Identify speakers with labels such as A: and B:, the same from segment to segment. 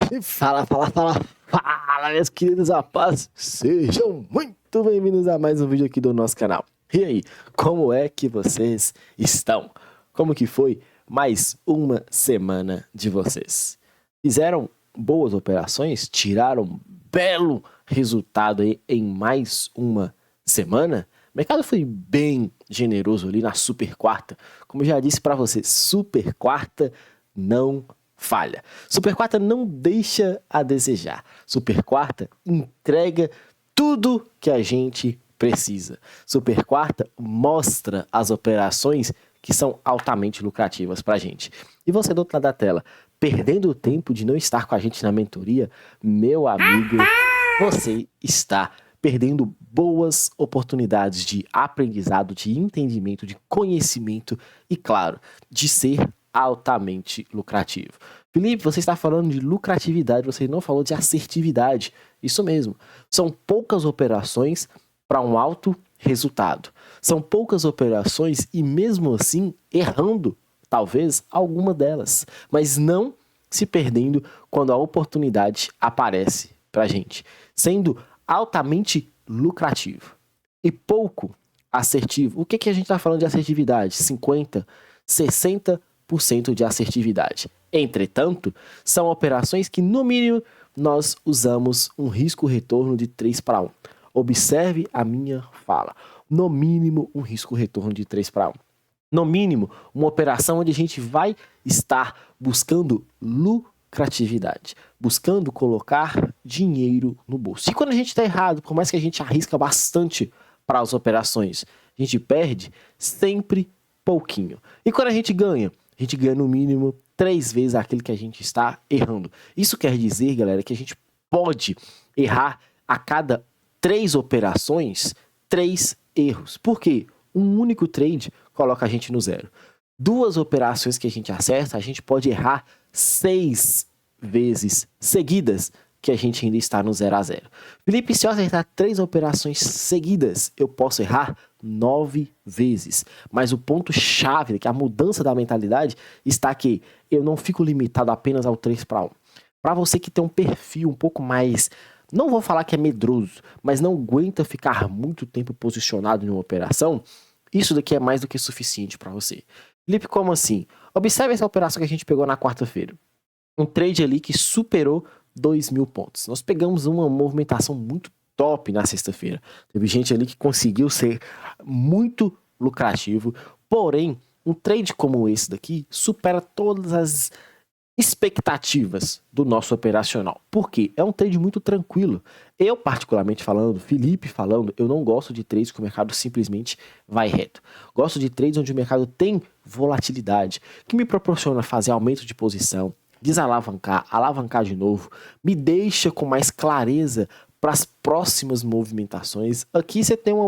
A: E fala, meus queridos rapazes, sejam muito bem-vindos a mais um vídeo aqui do nosso canal. E aí, como é que vocês estão? Como que foi mais uma semana de vocês? Fizeram boas operações? Tiraram um belo resultado aí em mais uma semana? O mercado foi bem generoso ali na super quarta. Como eu já disse para vocês, super quarta não falha. Super quarta não deixa a desejar. Super quarta entrega tudo que a gente precisa. Super quarta mostra as operações que são altamente lucrativas para a gente. E você do outro lado da tela, perdendo o tempo de não estar com a gente na mentoria, meu amigo, você está perdendo boas oportunidades de aprendizado, de entendimento, de conhecimento e, claro, de ser altamente lucrativo. Felipe, você está falando de lucratividade, você não falou de assertividade. Isso mesmo. São poucas operações para um alto resultado. São poucas operações e mesmo assim errando, talvez, alguma delas. Mas não se perdendo quando a oportunidade aparece para a gente. Sendo altamente lucrativo e pouco assertivo. O que a gente está falando de assertividade? 50, 60% de assertividade. Entretanto, são operações que, no mínimo, nós usamos um risco-retorno de 3:1. Observe a minha fala. No mínimo, um risco-retorno de 3:1. No mínimo, uma operação onde a gente vai estar buscando lucratividade, buscando colocar dinheiro no bolso. E quando a gente está errado, por mais que a gente arrisca bastante para as operações, a gente perde sempre pouquinho. E quando a gente ganha no mínimo 3 vezes aquilo que a gente está errando. Isso quer dizer, galera, que a gente pode errar a cada 3 operações, 3 erros. Por quê? Um único trade coloca a gente no zero. 2 operações que a gente acerta, a gente pode errar 6 vezes seguidas que a gente ainda está no 0 a 0. Felipe, se eu acertar 3 operações seguidas, eu posso errar 9 vezes. Mas o ponto-chave, que a mudança da mentalidade, está que eu não fico limitado apenas ao 3:1. Para você que tem um perfil um pouco mais, não vou falar que é medroso, mas não aguenta ficar muito tempo posicionado em uma operação, isso daqui é mais do que suficiente para você. Felipe, como assim? Observe essa operação que a gente pegou na quarta-feira. Um trade ali que superou 2.000 pontos. Nós pegamos uma movimentação muito top na sexta-feira. Teve gente ali que conseguiu ser muito lucrativo, porém, um trade como esse daqui supera todas as expectativas do nosso operacional. Por quê? É um trade muito tranquilo. Eu, particularmente falando, Felipe falando, eu não gosto de trades que o mercado simplesmente vai reto. Gosto de trades onde o mercado tem volatilidade, que me proporciona fazer aumento de posição, desalavancar, alavancar de novo, me deixa com mais clareza para as próximas movimentações. Aqui você tem uma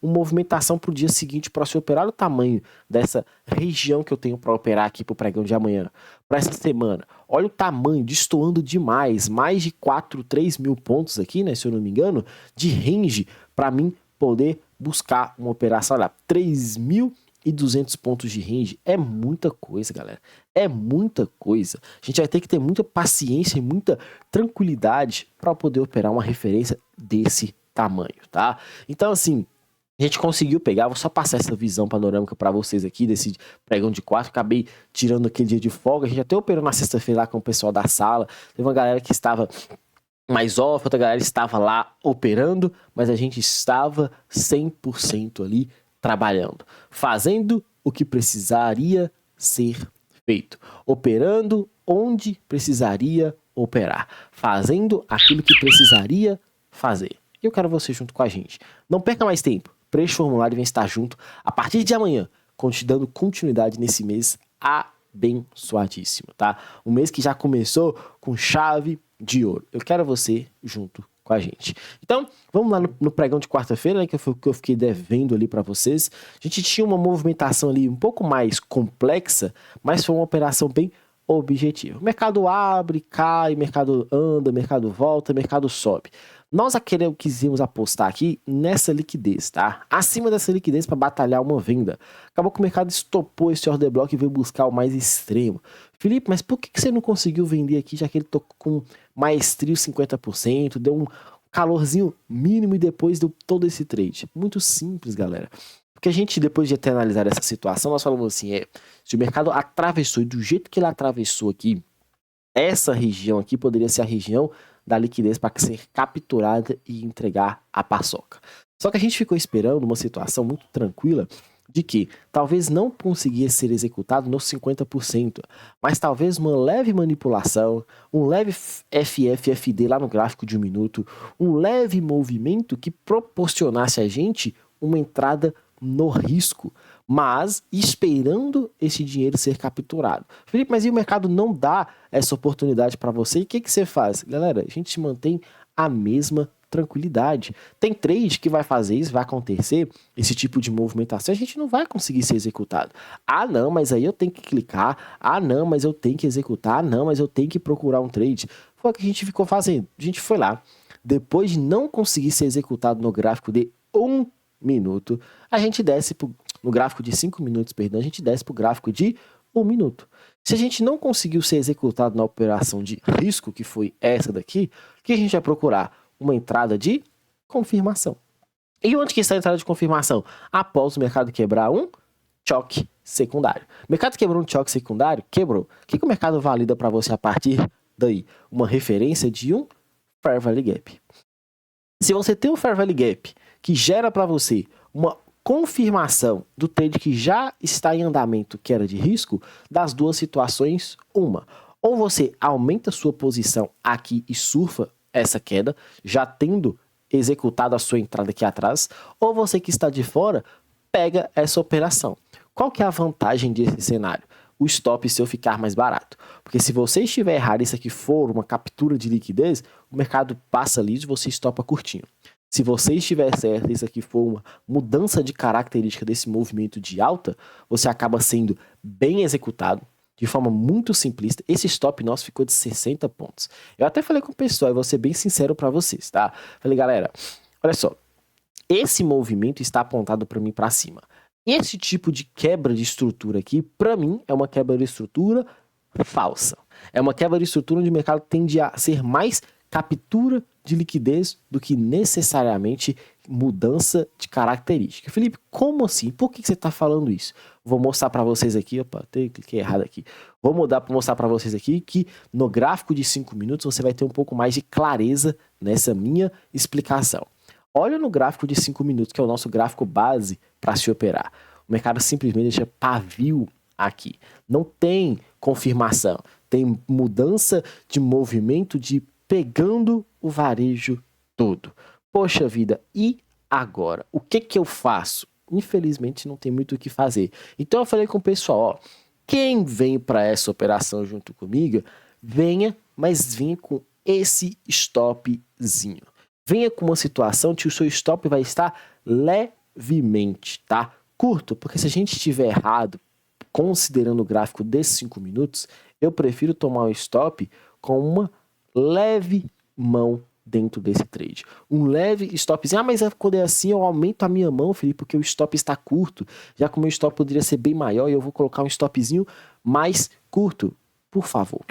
A: movimentação para o dia seguinte para se operar o tamanho dessa região que eu tenho para operar aqui para o pregão de amanhã, para essa semana. Olha o tamanho, destoando demais, mais de 3 mil pontos aqui, né, se eu não me engano, de range para mim poder buscar uma operação lá, 3.200 pontos de range. É muita coisa, galera. É muita coisa. A gente vai ter que ter muita paciência e muita tranquilidade para poder operar uma referência desse tamanho, tá? Então, assim, a gente conseguiu pegar, vou só passar essa visão panorâmica para vocês aqui desse pregão de quarto. Acabei tirando aquele dia de folga. A gente até operou na sexta-feira lá com o pessoal da sala. Teve uma galera que estava mais off, outra galera estava lá operando, mas a gente estava 100% ali trabalhando, fazendo o que precisaria ser feito, operando onde precisaria operar, fazendo aquilo que precisaria fazer. E eu quero você junto com a gente. Não perca mais tempo. Preencha o formulário e vem estar junto a partir de amanhã, dando continuidade nesse mês abençoadíssimo, tá? Um mês que já começou com chave de ouro. Eu quero você junto com a gente. Então, vamos lá no pregão de quarta-feira, né, que eu fiquei devendo ali para vocês. A gente tinha uma movimentação ali um pouco mais complexa, mas foi uma operação bem objetivo. O mercado abre, cai, mercado anda, mercado volta, mercado sobe. Nós quisemos apostar aqui nessa liquidez, tá? Acima dessa liquidez para batalhar uma venda. Acabou que o mercado estopou esse order block e veio buscar o mais extremo. Felipe, mas por que você não conseguiu vender aqui, já que ele tocou com maestria 50%, deu um calorzinho mínimo e depois deu todo esse trade? Muito simples, galera. Porque a gente, depois de ter analisado essa situação, nós falamos assim, se o mercado atravessou e do jeito que ele atravessou aqui, essa região aqui poderia ser a região da liquidez para ser capturada e entregar a paçoca. Só que a gente ficou esperando uma situação muito tranquila de que talvez não conseguisse ser executado nos 50%, mas talvez uma leve manipulação, um leve FFFD lá no gráfico de 1 minuto, um leve movimento que proporcionasse a gente uma entrada no risco, mas esperando esse dinheiro ser capturado. Felipe, mas e o mercado não dá essa oportunidade para você? E o que você faz? Galera, a gente mantém a mesma tranquilidade. Tem trade que vai fazer isso, vai acontecer, esse tipo de movimentação, a gente não vai conseguir ser executado. Ah, não, mas aí eu tenho que clicar. Ah, não, mas eu tenho que executar. Ah, não, mas eu tenho que procurar um trade. Foi o que a gente ficou fazendo. A gente foi lá, depois de não conseguir ser executado no gráfico de 1 minuto, a gente desce no gráfico de 5 minutos, perdão, a gente desce para o gráfico de 1 minuto. Se a gente não conseguiu ser executado na operação de risco, que foi essa daqui, o que a gente vai procurar? Uma entrada de confirmação. E onde que está a entrada de confirmação? Após o mercado quebrar um choque secundário. O mercado quebrou um choque secundário? Quebrou. O que o mercado valida para você a partir daí? Uma referência de um Fair Value Gap. Se você tem um Fair Value Gap que gera para você uma confirmação do trade que já está em andamento, que era de risco, das duas situações, uma. Ou você aumenta sua posição aqui e surfa essa queda, já tendo executado a sua entrada aqui atrás, ou você que está de fora, pega essa operação. Qual que é a vantagem desse cenário? O stop seu ficar mais barato. Porque se você estiver errado e isso aqui for uma captura de liquidez, o mercado passa liso e você estopa curtinho. Se você estiver certo e isso aqui for uma mudança de característica desse movimento de alta, você acaba sendo bem executado, de forma muito simplista. Esse stop nosso ficou de 60 pontos. Eu até falei com o pessoal, e vou ser bem sincero para vocês, tá? Falei, galera, olha só, esse movimento está apontado para mim para cima. Esse tipo de quebra de estrutura aqui, para mim, é uma quebra de estrutura falsa. É uma quebra de estrutura onde o mercado tende a ser mais captura de liquidez do que necessariamente mudança de característica. Felipe, como assim? Por que você está falando isso? Vou mostrar para vocês aqui, opa, cliquei errado aqui. Vou mostrar para vocês aqui que no gráfico de 5 minutos você vai ter um pouco mais de clareza nessa minha explicação. Olha no gráfico de 5 minutos, que é o nosso gráfico base para se operar. O mercado simplesmente deixa pavio aqui. Não tem confirmação, tem mudança de movimento de pegando o varejo todo. Poxa vida, e agora? O que eu faço? Infelizmente não tem muito o que fazer. Então eu falei com o pessoal, ó, quem vem para essa operação junto comigo, venha, mas venha com esse stopzinho. Venha com uma situação que o seu stop vai estar levemente, tá? Curto, porque se a gente estiver errado, considerando o gráfico desses 5 minutos, eu prefiro tomar um stop com uma leve mão dentro desse trade. Um leve stopzinho. Ah, mas quando é assim eu aumento a minha mão, Felipe, porque o stop está curto. Já que o meu stop poderia ser bem maior e eu vou colocar um stopzinho mais curto. Por favor.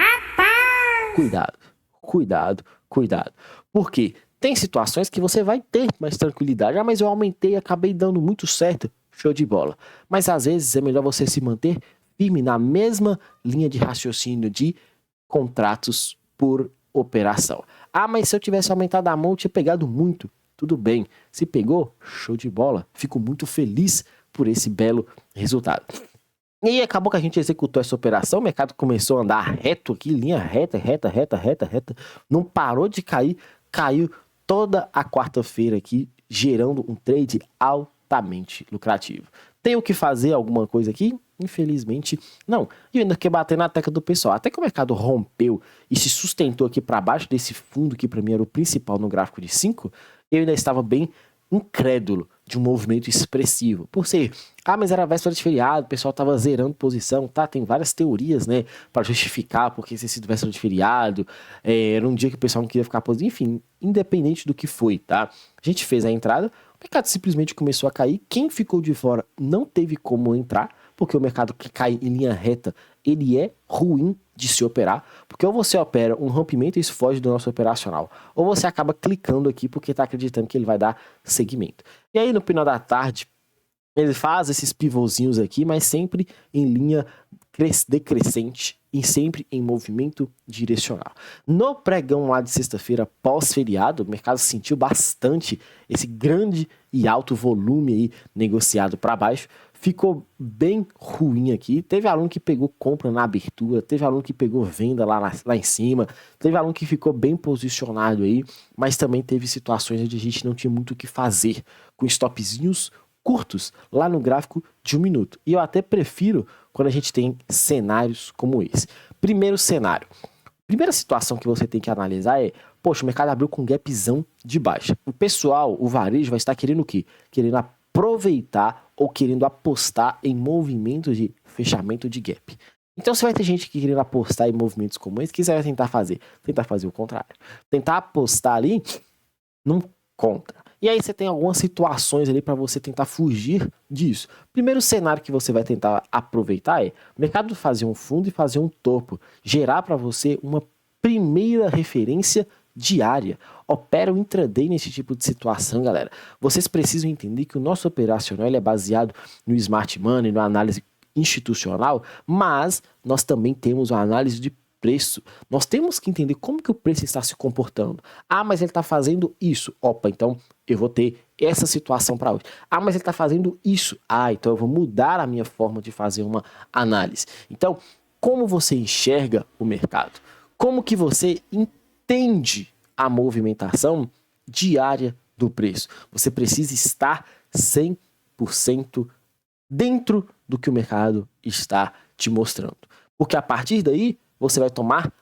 A: Cuidado, cuidado, cuidado. Porque tem situações que você vai ter mais tranquilidade. Ah, mas eu aumentei e acabei dando muito certo. Show de bola. Mas às vezes é melhor você se manter firme na mesma linha de raciocínio de contratos por operação. Ah, mas se eu tivesse aumentado a mão, eu tinha pegado muito. Tudo bem. Se pegou, show de bola. Fico muito feliz por esse belo resultado. E acabou que a gente executou essa operação, o mercado começou a andar reto aqui, linha reta, reta. Não parou de cair, caiu toda a quarta-feira aqui, gerando um trade altamente lucrativo. Tenho que fazer alguma coisa aqui? Infelizmente, não. E ainda que bater na tecla do pessoal. Até que o mercado rompeu e se sustentou aqui para baixo desse fundo, que para mim era o principal no gráfico de 5, eu ainda estava bem incrédulo de um movimento expressivo. Por ser, mas era véspera de feriado, o pessoal tava zerando posição, tá? Tem várias teorias, né, para justificar porque ter sido véspera de feriado, era um dia que o pessoal não queria ficar positivo, enfim, independente do que foi, tá? A gente fez a entrada, o mercado simplesmente começou a cair, quem ficou de fora não teve como entrar, porque o mercado que cai em linha reta, ele é ruim de se operar, porque ou você opera um rompimento e isso foge do nosso operacional, ou você acaba clicando aqui porque está acreditando que ele vai dar seguimento. E aí no final da tarde, ele faz esses pivôzinhos aqui, mas sempre em linha decrescente e sempre em movimento direcional. No pregão lá de sexta-feira, pós-feriado, o mercado sentiu bastante esse grande e alto volume aí negociado para baixo. Ficou bem ruim aqui. Teve aluno que pegou compra na abertura, teve aluno que pegou venda lá em cima, teve aluno que ficou bem posicionado aí, mas também teve situações onde a gente não tinha muito o que fazer, com stopzinhos curtos lá no gráfico de 1 minuto. E eu até prefiro quando a gente tem cenários como esse. Primeiro cenário. Primeira situação que você tem que analisar é, poxa, o mercado abriu com gapzão de baixa. O pessoal, o varejo vai estar querendo o quê? Querendo aproveitar ou querendo apostar em movimentos de fechamento de gap. Então você vai ter gente que querendo apostar em movimentos como esse, o que você vai tentar fazer? Tentar fazer o contrário. Tentar apostar ali num contra. E aí você tem algumas situações ali para você tentar fugir disso. Primeiro cenário que você vai tentar aproveitar é o mercado fazer um fundo e fazer um topo, gerar para você uma primeira referência diária. Opera o intraday nesse tipo de situação, galera. Vocês precisam entender que o nosso operacional ele é baseado no smart money, na análise institucional, mas nós também temos uma análise de preço. Nós temos que entender como que o preço está se comportando. Mas ele está fazendo isso. Opa, então eu vou ter essa situação para hoje. Mas ele está fazendo isso. Então eu vou mudar a minha forma de fazer uma análise. Então, como você enxerga o mercado? Como que você entende a movimentação diária do preço? Você precisa estar 100% dentro do que o mercado está te mostrando. Porque a partir daí, você vai tomar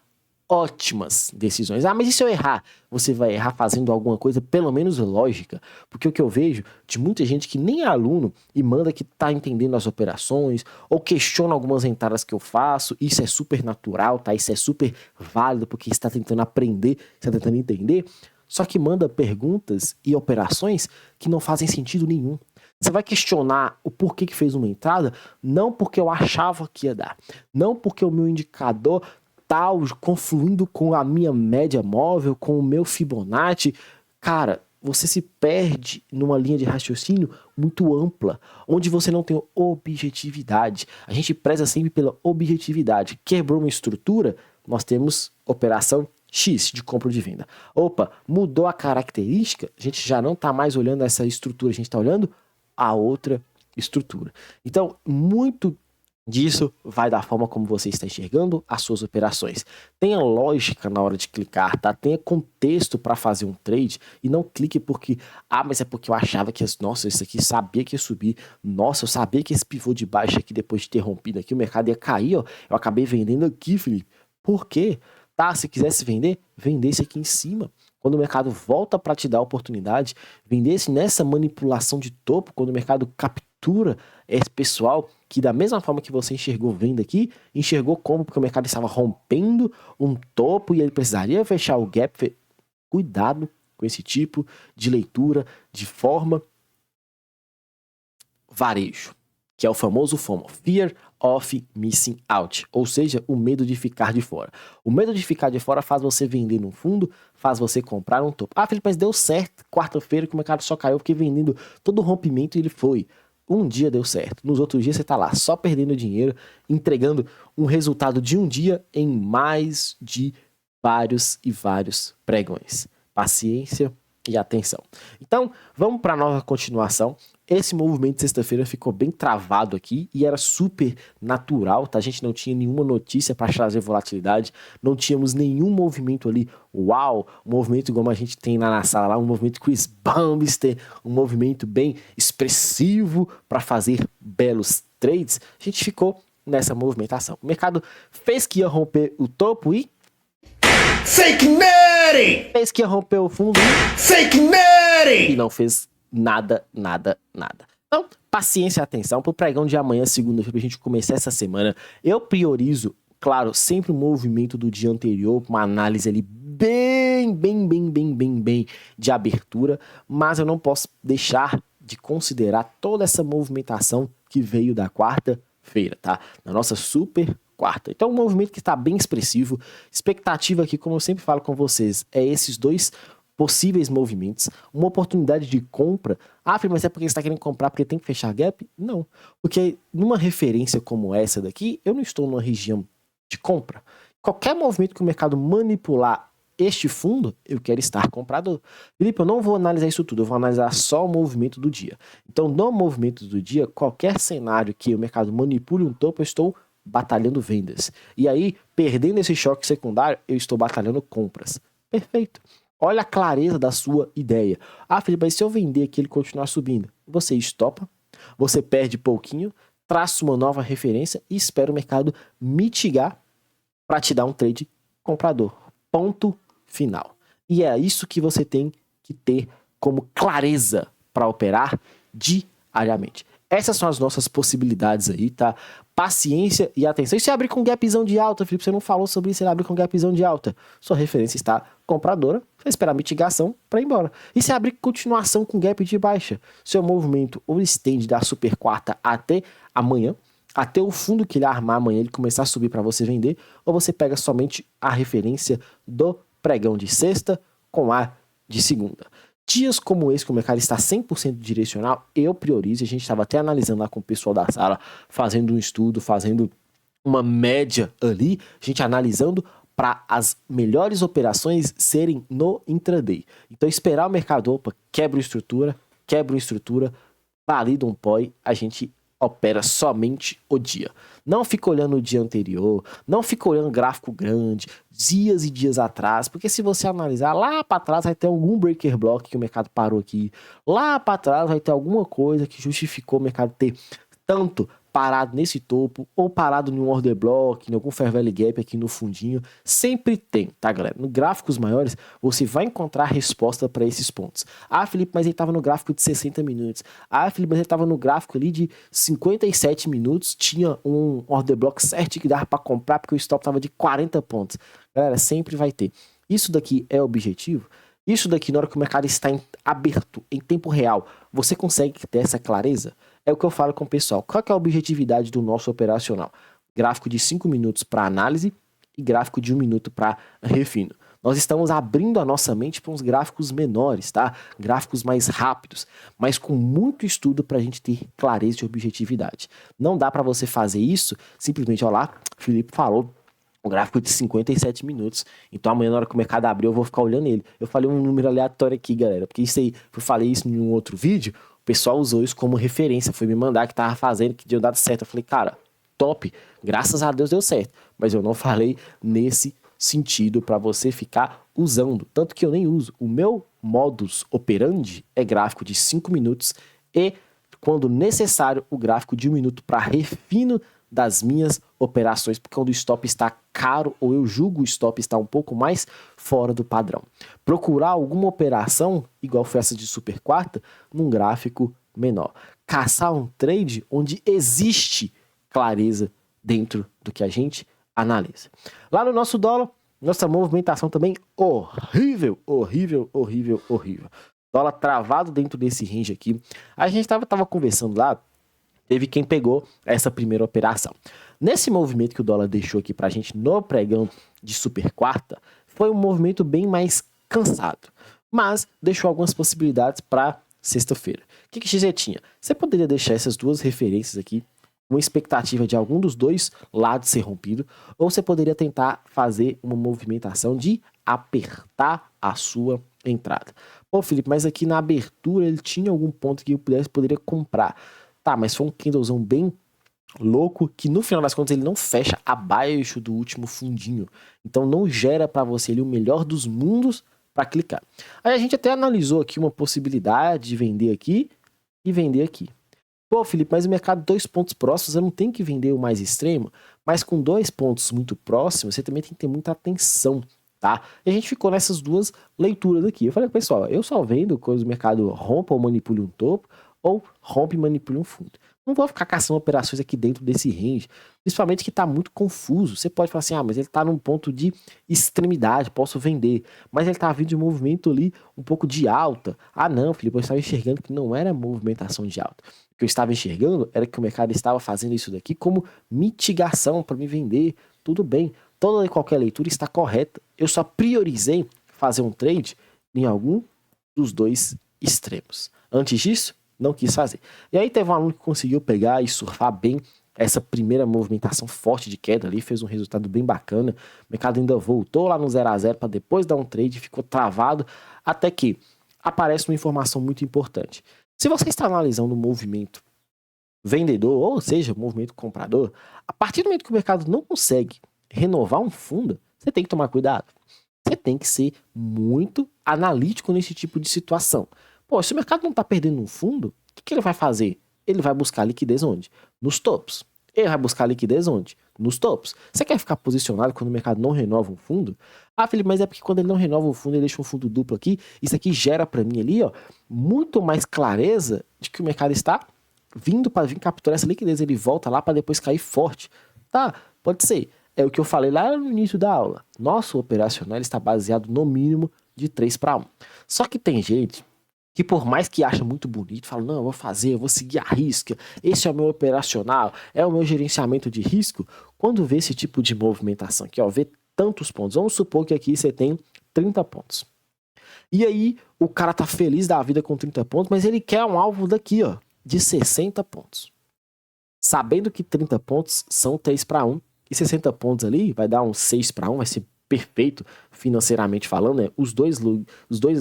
A: ótimas decisões. Mas e se eu errar? Você vai errar fazendo alguma coisa pelo menos lógica. Porque o que eu vejo de muita gente que nem é aluno e manda que tá entendendo as operações ou questiona algumas entradas que eu faço, isso é super natural, tá? Isso é super válido porque está tentando aprender, está tentando entender, só que manda perguntas e operações que não fazem sentido nenhum. Você vai questionar o porquê que fez uma entrada, não porque eu achava que ia dar, não porque o meu indicador tá confluindo com a minha média móvel, com o meu Fibonacci. Cara, você se perde numa linha de raciocínio muito ampla, onde você não tem objetividade. A gente preza sempre pela objetividade. Quebrou uma estrutura, nós temos operação X de compra ou de venda. Opa, mudou a característica, a gente já não está mais olhando essa estrutura, a gente está olhando a outra estrutura. Então, muito disso vai da forma como você está enxergando as suas operações. Tenha lógica na hora de clicar, tá? Tenha contexto para fazer um trade e não clique porque, mas é porque eu achava que, nossa, isso aqui sabia que ia subir, nossa, eu sabia que esse pivô de baixo aqui, depois de ter rompido aqui, o mercado ia cair, ó, eu acabei vendendo aqui, Felipe. Por quê? Tá, se quisesse vender, vendesse aqui em cima. Quando o mercado volta para te dar a oportunidade, vendesse nessa manipulação de topo, quando o mercado captura esse pessoal que da mesma forma que você enxergou venda aqui, enxergou como porque o mercado estava rompendo um topo e ele precisaria fechar o gap. Cuidado com esse tipo de leitura de forma varejo, que é o famoso FOMO, Fear of Missing Out, ou seja, o medo de ficar de fora. O medo de ficar de fora faz você vender num fundo, faz você comprar um topo. Felipe, mas deu certo quarta-feira que o mercado só caiu porque vendendo todo o rompimento ele foi. Um dia deu certo, nos outros dias você tá lá só perdendo dinheiro, entregando um resultado de um dia em mais de vários e vários pregões. Paciência e atenção. Então, vamos para a nova continuação. Esse movimento de sexta-feira ficou bem travado aqui e era super natural, tá? A gente não tinha nenhuma notícia para trazer volatilidade, não tínhamos nenhum movimento ali, um movimento como a gente tem na sala lá, um movimento Chris Bumster, um movimento bem expressivo para fazer belos trades. A gente ficou nessa movimentação. O mercado fez que ia romper o topo e
B: Fake Nutty!
A: fez que ia romper o fundo
B: Fake Nutty!
A: e não fez nada. Então, paciência e atenção pro pregão de amanhã, segunda-feira, pra gente começar essa semana. Eu priorizo, claro, sempre o movimento do dia anterior, uma análise ali bem de abertura, mas eu não posso deixar de considerar toda essa movimentação que veio da quarta-feira, tá? Na nossa super quarta. Então, um movimento que está bem expressivo. Expectativa aqui, como eu sempre falo com vocês, é esses dois possíveis movimentos, uma oportunidade de compra. Ah, Felipe, mas é porque você está querendo comprar porque tem que fechar gap? Não, porque numa referência como essa daqui, eu não estou numa região de compra. Qualquer movimento que o mercado manipular este fundo, eu quero estar comprador. Felipe, eu não vou analisar isso tudo, eu vou analisar só o movimento do dia. Então, no movimento do dia, qualquer cenário que o mercado manipule um topo, eu estou batalhando vendas. E aí, perdendo esse choque secundário, eu estou batalhando compras. Perfeito. Olha a clareza da sua ideia. Ah, Felipe, mas se eu vender aqui ele continuar subindo, você estopa, você perde pouquinho, traça uma nova referência e espera o mercado mitigar para te dar um trade comprador. Ponto final. E é isso que você tem que ter como clareza para operar diariamente. Essas são as nossas possibilidades aí, tá? Paciência e atenção. E se abrir com gapzão de alta, Felipe, você não falou sobre isso, ele abre com gapzão de alta. Sua referência está compradora, você vai esperar a mitigação para ir embora. E se abrir continuação com gap de baixa, seu movimento ou estende da super quarta até amanhã, até o fundo que ele armar amanhã, ele começar a subir para você vender, ou você pega somente a referência do pregão de sexta com a de segunda. Dias como esse, que o mercado está 100% direcional, eu priorizo. A gente estava até analisando lá com o pessoal da sala, fazendo um estudo, fazendo uma média ali, a gente analisando para as melhores operações serem no intraday. Então, esperar o mercado, opa, quebra uma estrutura, valida um POI, a gente opera somente o dia. Não fica olhando o dia anterior, não fica olhando gráfico grande, dias e dias atrás, porque se você analisar lá para trás vai ter algum breaker block que o mercado parou aqui, lá para trás vai ter alguma coisa que justificou o mercado ter tanto parado nesse topo, ou parado em um order block, em algum fair value gap aqui no fundinho, sempre tem, tá galera? No gráficos maiores, você vai encontrar resposta para esses pontos. Ah, Felipe, mas ele estava no gráfico de 60 minutos. Ah, Felipe, mas ele estava no gráfico ali de 57 minutos, tinha um order block certo que dava para comprar, porque o stop estava de 40 pontos. Galera, sempre vai ter. Isso daqui é objetivo? Isso daqui, na hora que o mercado está aberto, em tempo real, você consegue ter essa clareza? É o que eu falo com o pessoal. Qual que é a objetividade do nosso operacional? Gráfico de 5 minutos para análise e gráfico de 1 minuto para refino. Nós estamos abrindo a nossa mente para uns gráficos menores, tá? Gráficos mais rápidos, mas com muito estudo para a gente ter clareza de objetividade. Não dá para você fazer isso simplesmente, olha lá, o Felipe falou, um gráfico de 57 minutos. Então amanhã, na hora que o mercado abrir, eu vou ficar olhando ele. Eu falei um número aleatório aqui, galera, porque isso aí, eu falei isso em um outro vídeo, o pessoal usou isso como referência, foi me mandar que tava fazendo, que deu dado certo. Eu falei, cara, top, graças a Deus deu certo. Mas eu não falei nesse sentido para você ficar usando. Tanto que eu nem uso. O meu modus operandi é gráfico de 5 minutos e, quando necessário, o gráfico de 1 minuto para refino das minhas operações, porque quando o stop está caro ou eu julgo o stop está um pouco mais fora do padrão. Procurar alguma operação, igual foi essa de super quarta, num gráfico menor. Caçar um trade onde existe clareza dentro do que a gente analisa. Lá no nosso dólar, nossa movimentação também horrível. Dólar travado dentro desse range aqui. A gente tava conversando lá, teve quem pegou essa primeira operação. Nesse movimento que o dólar deixou aqui pra gente no pregão de super quarta, foi um movimento bem mais cansado, mas deixou algumas possibilidades para sexta-feira. O que você tinha? Você poderia deixar essas duas referências aqui, uma expectativa de algum dos dois lados ser rompido, ou você poderia tentar fazer uma movimentação de apertar a sua entrada. Pô, Felipe, mas aqui na abertura ele tinha algum ponto que eu poderia comprar. Tá, mas foi um candlezão bem louco que no final das contas ele não fecha abaixo do último fundinho. Então não gera para você ali o melhor dos mundos para clicar. Aí a gente até analisou aqui uma possibilidade de vender aqui e vender aqui. Pô, Felipe, mas o mercado 2 pontos próximos, eu não tenho que vender o mais extremo, mas com 2 pontos muito próximos, você também tem que ter muita atenção tá? E a gente ficou nessas duas leituras aqui. Eu falei, pessoal, eu só vendo quando o mercado rompa ou manipule um topo, ou rompe e manipule um fundo. Não vou ficar caçando operações aqui dentro desse range, principalmente que está muito confuso. Você pode falar assim, mas ele está num ponto de extremidade, posso vender. Mas ele está vindo de um movimento ali, um pouco de alta. Ah não, Felipe, eu estava enxergando que não era movimentação de alta. O que eu estava enxergando era que o mercado estava fazendo isso daqui como mitigação para me vender. Tudo bem, toda e qualquer leitura está correta. Eu só priorizei fazer um trade em algum dos dois extremos. Antes disso, não quis fazer. E aí teve um aluno que conseguiu pegar e surfar bem essa primeira movimentação forte de queda ali, fez um resultado bem bacana. O mercado ainda voltou lá no 0 a 0 para depois dar um trade, ficou travado, até que aparece uma informação muito importante. Se você está analisando o movimento vendedor, ou seja, o movimento comprador, a partir do momento que o mercado não consegue renovar um fundo, você tem que tomar cuidado. Você tem que ser muito analítico nesse tipo de situação. Pô, se o mercado não está perdendo um fundo, o que ele vai fazer? Ele vai buscar liquidez onde? Nos topos. Ele vai buscar liquidez onde? Nos topos. Você quer ficar posicionado quando o mercado não renova um fundo? Ah, Felipe, mas é porque quando ele não renova um fundo, ele deixa um fundo duplo aqui. Isso aqui gera para mim ali, ó, muito mais clareza de que o mercado está vindo para vir capturar essa liquidez. Ele volta lá para depois cair forte. Tá, pode ser. É o que eu falei lá no início da aula. Nosso operacional está baseado no mínimo de 3 para 1. Só que tem gente que por mais que acha muito bonito, fala, não, eu vou fazer, eu vou seguir a risca, esse é o meu operacional, é o meu gerenciamento de risco. Quando vê esse tipo de movimentação aqui, ó, vê tantos pontos, vamos supor que aqui você tem 30 pontos. E aí o cara tá feliz da vida com 30 pontos, mas ele quer um alvo daqui, ó, de 60 pontos. Sabendo que 30 pontos são 3 para 1, e 60 pontos ali vai dar um 6 para 1, vai ser perfeito financeiramente falando, né? Os dois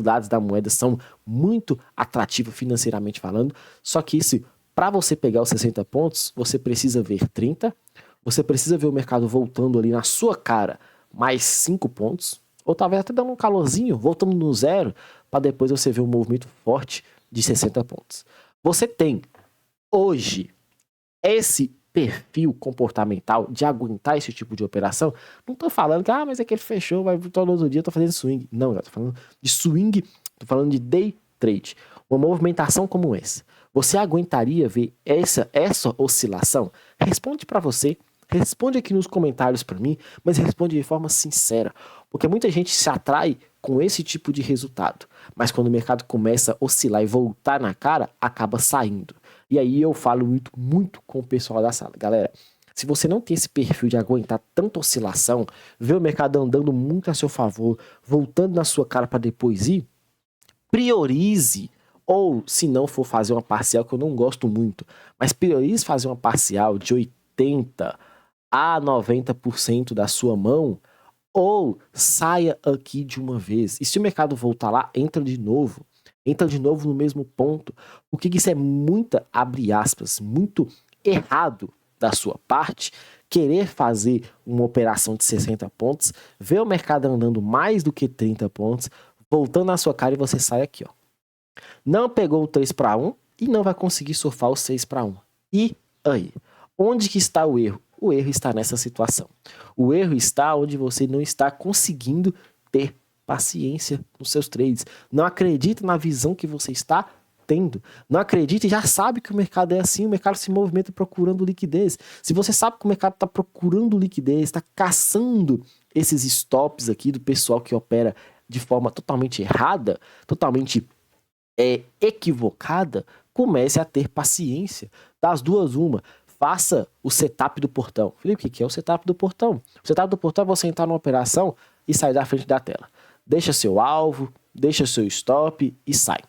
A: lados da moeda são muito atrativos financeiramente falando, só que isso, para você pegar os 60 pontos, você precisa ver 30, você precisa ver o mercado voltando ali na sua cara mais 5 pontos, ou talvez até dando um calorzinho, voltando no zero, para depois você ver um movimento forte de 60 pontos. Você tem hoje esse perfil comportamental de aguentar esse tipo de operação. Não tô falando que, mas é que ele fechou, vai todo outro dia, eu tô fazendo swing. Não, eu tô falando de swing, tô falando de day trade. Uma movimentação como essa. Você aguentaria ver essa oscilação? Responde para você, responde aqui nos comentários para mim, mas responde de forma sincera. Porque muita gente se atrai com esse tipo de resultado. Mas quando o mercado começa a oscilar e voltar na cara, acaba saindo. E aí eu falo muito com o pessoal da sala. Galera, se você não tem esse perfil de aguentar tanta oscilação, ver o mercado andando muito a seu favor, voltando na sua cara para depois ir, priorize. Ou, se não for fazer uma parcial, que eu não gosto muito, mas priorize fazer uma parcial de 80% a 90% da sua mão, ou saia aqui de uma vez. E se o mercado voltar lá, entra de novo no mesmo ponto, porque isso é muita, abre aspas, muito errado da sua parte, querer fazer uma operação de 60 pontos, ver o mercado andando mais do que 30 pontos, voltando na sua cara e você sai aqui, ó. Não pegou o 3 para 1 e não vai conseguir surfar o 6 para 1. E aí? Onde que está o erro? O erro está nessa situação. O erro está onde você não está conseguindo ter paciência nos seus trades. Não acredita na visão que você está tendo. Não acredita e já sabe que o mercado é assim, o mercado se movimenta procurando liquidez. Se você sabe que o mercado está procurando liquidez, está caçando esses stops aqui do pessoal que opera de forma totalmente errada, totalmente equivocada, comece a ter paciência. Das duas, uma. Faça o setup do portão. Felipe, o que é o setup do portão? O setup do portão é você entrar numa operação e sair da frente da tela. Deixa seu alvo, deixa seu stop e sai.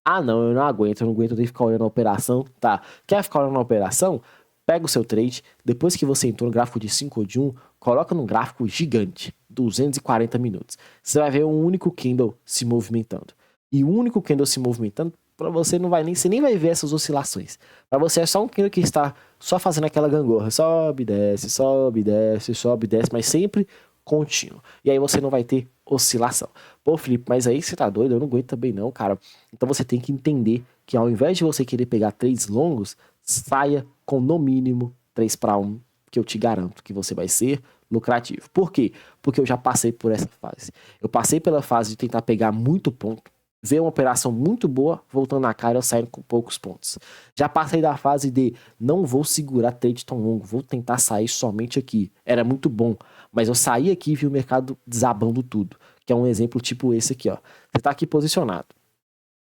A: Ah, não, eu não aguento ter que ficar olhando a operação. Tá, quer ficar olhando a operação? Pega o seu trade, depois que você entrou no gráfico de 5 ou de 1, coloca num gráfico gigante, 240 minutos. Você vai ver um único candle se movimentando. E o único candle se movimentando, para você você nem vai ver essas oscilações. Para você é só um candle que está só fazendo aquela gangorra, sobe, desce, sobe, desce, sobe, desce, mas sempre contínuo. E aí você não vai ter oscilação. Pô, Felipe, mas aí você tá doido? Eu não aguento também não, cara. Então você tem que entender que ao invés de você querer pegar trades longos, saia com no mínimo 3 para 1, que eu te garanto que você vai ser lucrativo. Por quê? Porque eu já passei por essa fase. Eu passei pela fase de tentar pegar muito ponto, ver uma operação muito boa, voltando na cara, eu saindo com poucos pontos. Já passei da fase de não vou segurar trade tão longo, vou tentar sair somente aqui. Era muito bom, mas eu saí aqui e vi o mercado desabando tudo. Que é um exemplo tipo esse aqui, ó. Você tá aqui posicionado.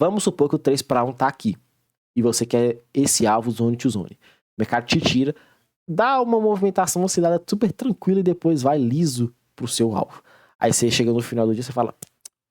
A: Vamos supor que o 3/1 tá aqui. E você quer esse alvo zone to zone. O mercado te tira, dá uma movimentação oscilada super tranquila e depois vai liso pro seu alvo. Aí você chega no final do dia e fala,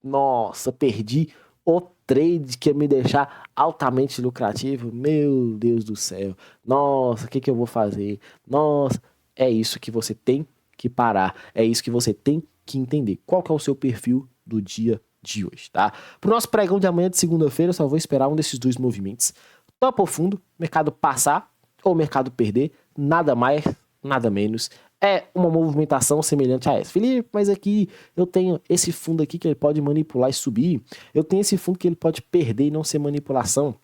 A: nossa, perdi o trade que ia me deixar altamente lucrativo. Meu Deus do céu. Nossa, o que eu vou fazer? Nossa, é isso que você tem que parar. É isso que você tem que entender. Qual que é o seu perfil do dia de hoje, tá? Pro nosso pregão de amanhã de segunda-feira, eu só vou esperar um desses dois movimentos. Topa ou fundo, mercado passar ou mercado perder, nada mais, nada menos. É uma movimentação semelhante a essa. Felipe, mas aqui eu tenho esse fundo aqui que ele pode manipular e subir. Eu tenho esse fundo que ele pode perder e não ser manipulação.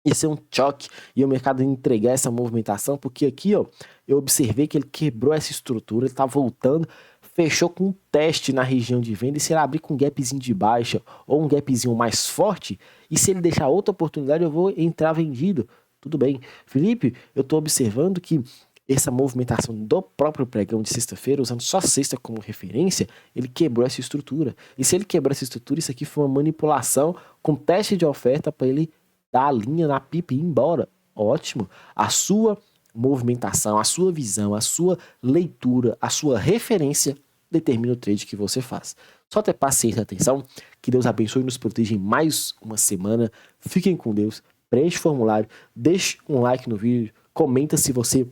A: E ser um choque e o mercado entregar essa movimentação, porque aqui, ó, eu observei que ele quebrou essa estrutura, ele tá voltando, fechou com um teste na região de venda, e se ele abrir com um gapzinho de baixa ou um gapzinho mais forte, e se ele deixar outra oportunidade, eu vou entrar vendido. Tudo bem. Felipe, eu tô observando que essa movimentação do próprio pregão de sexta-feira, usando só sexta como referência, ele quebrou essa estrutura. E se ele quebrou essa estrutura, isso aqui foi uma manipulação com teste de oferta para ele dar a linha na pipa e ir embora. Ótimo. A sua movimentação, a sua visão, a sua leitura, a sua referência determina o trade que você faz. Só ter paciência e atenção. Que Deus abençoe e nos proteja em mais uma semana. Fiquem com Deus. Preenche o formulário. Deixe um like no vídeo. Comenta se você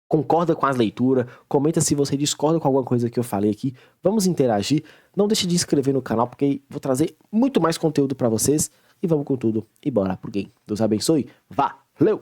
A: concorda com as leituras. Comenta se você discorda com alguma coisa que eu falei aqui. Vamos interagir. Não deixe de se inscrever no canal, porque vou trazer muito mais conteúdo para vocês. E vamos com tudo e bora pro game. Deus abençoe. Valeu!